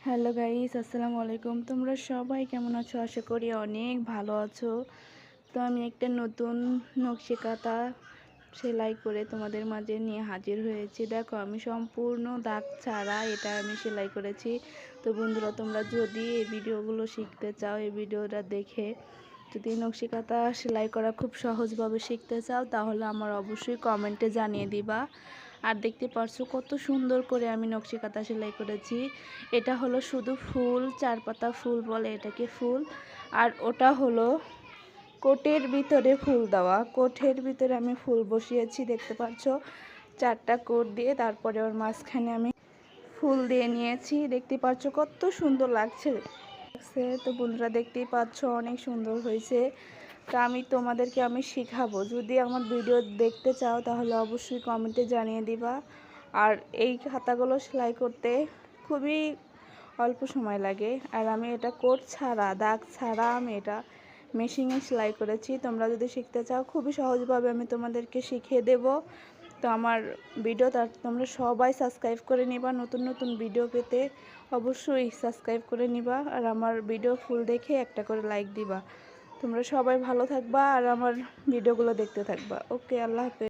Hello guys, আসসালামু আলাইকুম। তোমরা সবাই কেমন আছো? আশা করি অনেক ভালো আছো। তো আমি একটা নতুন নকশি কাঁথা সেলাই করে তোমাদের মাঝে নিয়ে হাজির হয়েছি। দেখো, আমি সম্পূর্ণ দাগ ছাড়া এটা আমি সেলাই করেছি। তো বন্ধুরা, তোমরা যদি এই ভিডিওগুলো শিখতে চাও, এই ভিডিওটা দেখে যদি নকশি কাঁথা সেলাই করা খুব সহজভাবে শিখতে চাও, তাহলে আমার অবশ্যই কমেন্টে জানিয়ে দিবা। আর দেখতে পারছো কত সুন্দর করে আমি নকশি কাঁথা সেলাই করেছি। এটা হলো শুধু ফুল, চার পাতা ফুল বলে এটাকে, ফুল। আর ওটা হলো কোটের ভিতরে ফুল দেওয়া। কোটের ভিতরে আমি ফুল বসিয়েছি, দেখতে পাচ্ছ, চারটা কোট দিয়ে, তারপরে ওর মাঝখানে আমি ফুল দিয়ে নিয়েছি। দেখতে পাচ্ছ কত সুন্দর লাগছে। তো বন্ধুরা, দেখতেই পাচ্ছ অনেক সুন্দর হয়েছে। তো আমি তোমাদেরকে শিখাবো। যদি আমার ভিডিও দেখতে চাও তাহলে অবশ্যই কমেন্টে জানিয়ে দিবা। আর এই খাতাগুলো সেলাই করতে খুবই অল্প সময় লাগে। আর আমি এটা কোট ছাড়া, দাগ ছাড়া আমি এটা মেশিনে সেলাই করেছি। তোমরা যদি শিখতে চাও খুবই সহজভাবে আমি তোমাদেরকে শিখিয়ে দেব। তো আমার ভিডিওটা তোমরা সবাই সাবস্ক্রাইব করে নিবা। নতুন নতুন ভিডিও পেতে অবশ্যই সাবস্ক্রাইব করে নিবা। আর আমার ভিডিও ফুল দেখে একটা করে লাইক দিবা। তোমরা সবাই ভালো থাকবা আর আমার ভিডিওগুলো দেখতে থাকবা। ওকে, আল্লাহ হাফেজ।